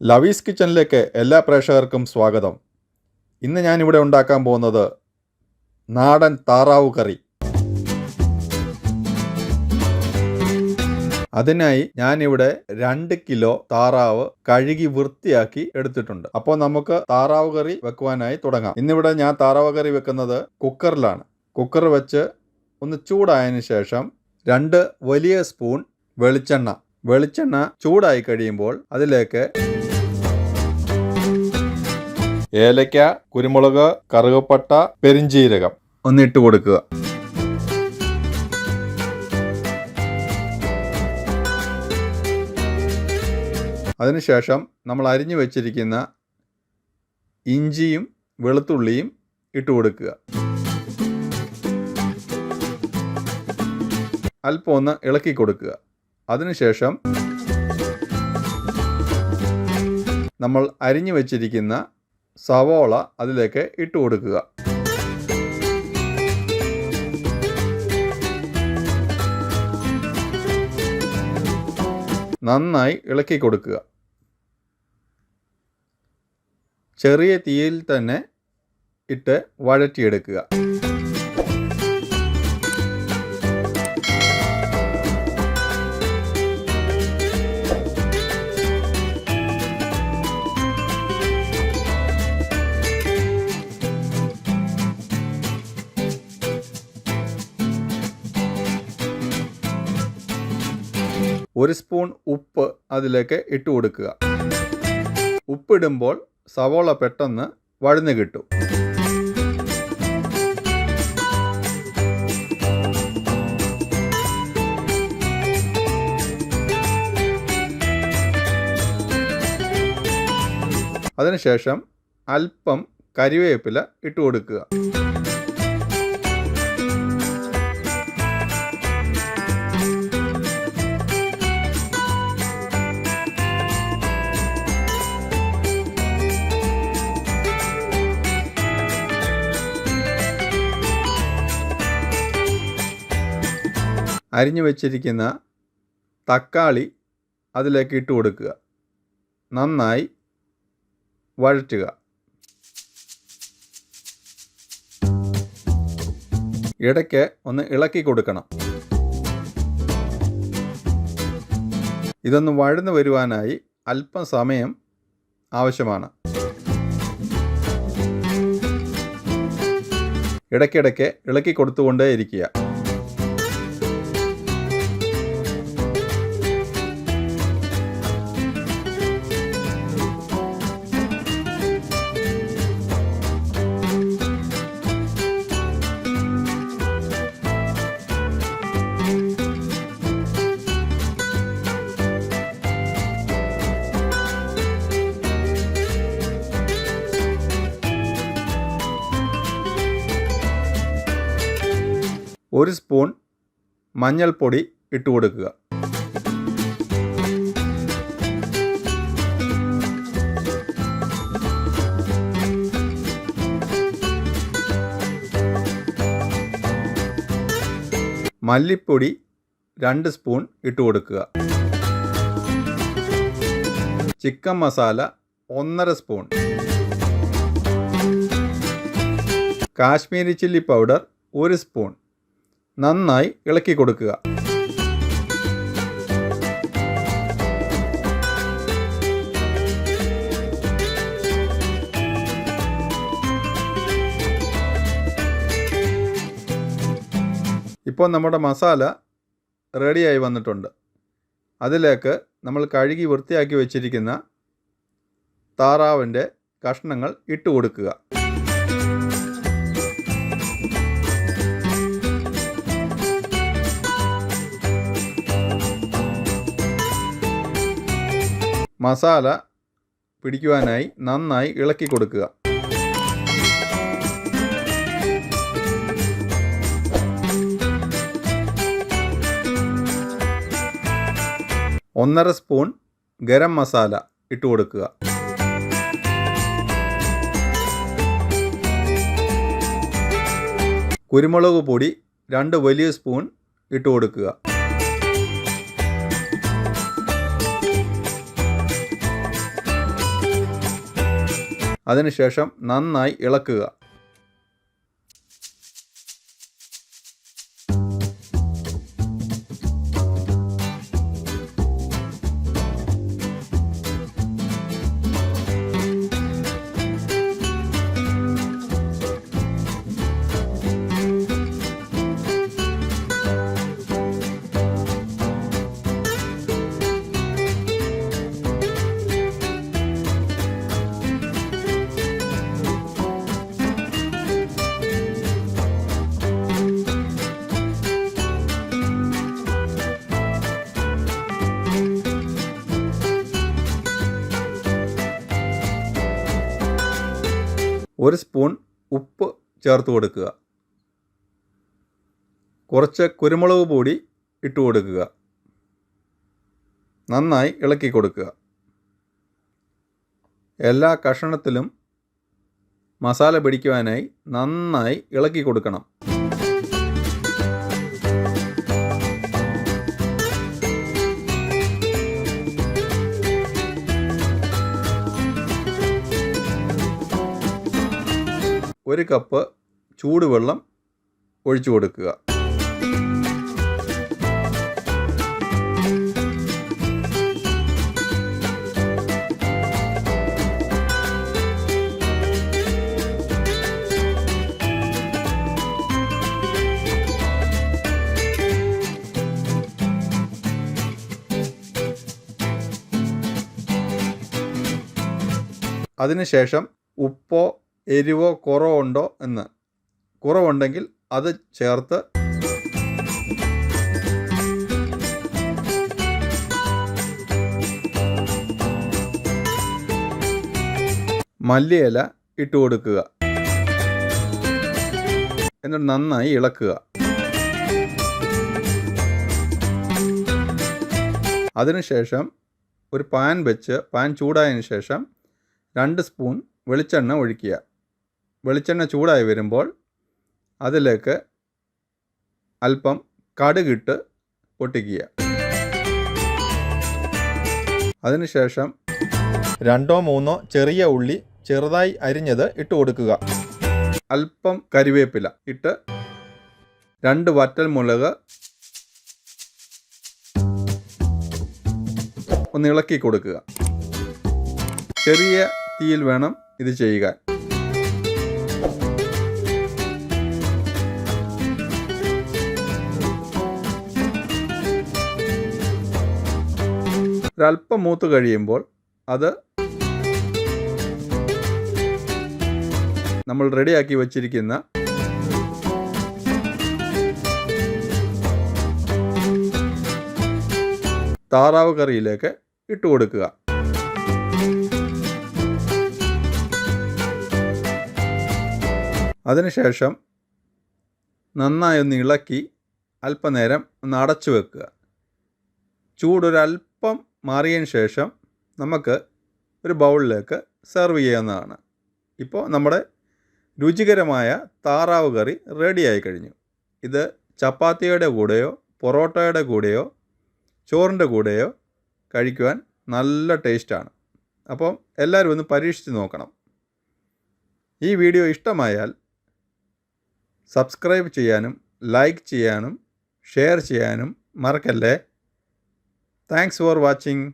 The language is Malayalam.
ലവീസ് കിച്ചണിലേക്ക് എല്ലാ പ്രേക്ഷകർക്കും സ്വാഗതം. ഇന്ന് ഞാനിവിടെ ഉണ്ടാക്കാൻ പോകുന്നത് നാടൻ താറാവ് കറി. അതിനായി ഞാനിവിടെ 2 കിലോ താറാവ് കഴുകി വൃത്തിയാക്കി എടുത്തിട്ടുണ്ട്. അപ്പോൾ നമുക്ക് താറാവ് കറി വെക്കുവാനായി തുടങ്ങാം. ഇന്നിവിടെ ഞാൻ താറാവ് കറി വെക്കുന്നത് കുക്കറിലാണ്. കുക്കർ വെച്ച് ഒന്ന് ചൂടായതിനു ശേഷം 2 വലിയ സ്പൂൺ വെളിച്ചെണ്ണ ചൂടായി കഴിയുമ്പോൾ അതിലേക്ക് ഏലക്ക, കുരുമുളക്, കറുകപ്പട്ട, പെരിഞ്ചീരകം ഒന്നിട്ട് കൊടുക്കുക. അതിനുശേഷം നമ്മൾ അരിഞ്ഞു വെച്ചിരിക്കുന്ന ഇഞ്ചിയും വെളുത്തുള്ളിയും ഇട്ട് കൊടുക്കുക. അല്പം ഒന്ന് ഇളക്കി കൊടുക്കുക. അതിനുശേഷം നമ്മൾ അരിഞ്ഞു വെച്ചിരിക്കുന്ന സവോള അതിലേക്ക് ഇട്ട് കൊടുക്കുക. നന്നായി ഇളക്കി കൊടുക്കുക. ചെറിയ തീയിൽ തന്നെ ഇട്ട് വഴറ്റിയെടുക്കുക. ഒരു സ്പൂൺ ഉപ്പ് അതിലേക്ക് ഇട്ട് കൊടുക്കുക. ഉപ്പിടുമ്പോൾ സവോള പെട്ടെന്ന് വഴന്നു കിട്ടും. അതിനുശേഷം അല്പം കരിവേപ്പില ഇട്ട് കൊടുക്കുക. അരിഞ്ഞു വെച്ചിരിക്കുന്ന തക്കാളി അതിലേക്ക് ഇട്ട് കൊടുക്കുക. നന്നായി വഴറ്റുക. ഇടയ്ക്ക് ഒന്ന് ഇളക്കി കൊടുക്കണം. ഇതൊന്ന് വഴന്നു വരുവാനായി അല്പം സമയം ആവശ്യമാണ്. ഇടയ്ക്കിടയ്ക്ക് ഇളക്കി കൊടുത്തുകൊണ്ടേയിരിക്കുക. ഒരു സ്പൂൺ മഞ്ഞൾപ്പൊടി ഇട്ട് കൊടുക്കുക. മല്ലിപ്പൊടി 2 സ്പൂൺ ഇട്ട് കൊടുക്കുക. Chicken masala 1.5 spoon. Kashmiri chilli powder 1 spoon. നന്നായി ഇളക്കി കൊടുക്കുക. ഇപ്പോൾ നമ്മുടെ മസാല റെഡിയായി വന്നിട്ടുണ്ട്. അതിലേക്ക് നമ്മൾ കഴുകി വൃത്തിയാക്കി വെച്ചിരിക്കുന്ന താറാവിൻ്റെ കഷ്ണങ്ങൾ ഇട്ട് കൊടുക്കുക. മസാല പിടിക്കുവാനായി നന്നായി ഇളക്കി കൊടുക്കുക. ഒന്നര സ്പൂൺ ഗരം മസാല ഇട്ട് കൊടുക്കുക. കുരുമുളക് പൊടി 2 വലിയ സ്പൂൺ ഇട്ട് കൊടുക്കുക. അതിനുശേഷം നന്നായി ഇളക്കുക. ഒരു സ്പൂൺ ഉപ്പ് ചേർത്ത് കൊടുക്കുക. കുറച്ച് കുരുമുളക് പൊടി ഇട്ട് കൊടുക്കുക. നന്നായി ഇളക്കി കൊടുക്കുക. എല്ലാ കഷണത്തിലും മസാല പിടിക്കുവാനായി നന്നായി ഇളക്കി കൊടുക്കണം. ഒരു കപ്പ് ചൂടുവെള്ളം ഒഴിച്ചു കൊടുക്കുക. അതിനുശേഷം ഉപ്പോ എരിവോ കുറവുണ്ടോ എന്ന്, കുറവുണ്ടെങ്കിൽ അത് ചേർത്ത് മല്ലിയില ഇട്ട് കൊടുക്കുക. എന്നിട്ട് നന്നായി ഇളക്കുക. അതിനുശേഷം ഒരു പാൻ വെച്ച് പാൻ ചൂടായതിനു ശേഷം 2 സ്പൂൺ വെളിച്ചെണ്ണ ഒഴിക്കുക. വെളിച്ചെണ്ണ ചൂടായി വരുമ്പോൾ അതിലേക്ക് അല്പം കടുകിട്ട് പൊട്ടിക്കുക. അതിനുശേഷം 2-3 ചെറിയ ഉള്ളി ചെറുതായി അരിഞ്ഞത് ഇട്ട് കൊടുക്കുക. അല്പം കരിവേപ്പില ഇട്ട് 2 വറ്റൽമുളക് ഒന്ന് ഇളക്കി കൊടുക്കുക. ചെറിയ തീയിൽ വേണം ഇത് ചെയ്യുക. ഒരല്പം മൂത്ത് കഴിയുമ്പോൾ അത് നമ്മൾ റെഡിയാക്കി വച്ചിരിക്കുന്ന താറാവ് കറിയിലേക്ക് ഇട്ട് കൊടുക്കുക. അതിനുശേഷം നന്നായി ഒന്ന് ഇളക്കി അല്പനേരം ഒന്ന് അടച്ചു വെക്കുക. ചൂടൊരല്പം മാറിയതിന് ശേഷം നമുക്ക് ഒരു ബൗളിലേക്ക് സെർവ് ചെയ്യാവുന്നതാണ്. ഇപ്പോൾ നമ്മുടെ രുചികരമായ താറാവ് കറി റെഡിയായി കഴിഞ്ഞു. ഇത് ചപ്പാത്തിയുടെ കൂടെയോ പൊറോട്ടയുടെ കൂടെയോ ചോറിൻ്റെ കൂടെയോ കഴിക്കുവാൻ നല്ല ടേസ്റ്റാണ്. അപ്പം എല്ലാവരും ഒന്ന് പരീക്ഷിച്ച് നോക്കണം. ഈ വീഡിയോ ഇഷ്ടമായാൽ സബ്സ്ക്രൈബ് ചെയ്യാനും ലൈക്ക് ചെയ്യാനും ഷെയർ ചെയ്യാനും മറക്കല്ലേ. Thanks for watching.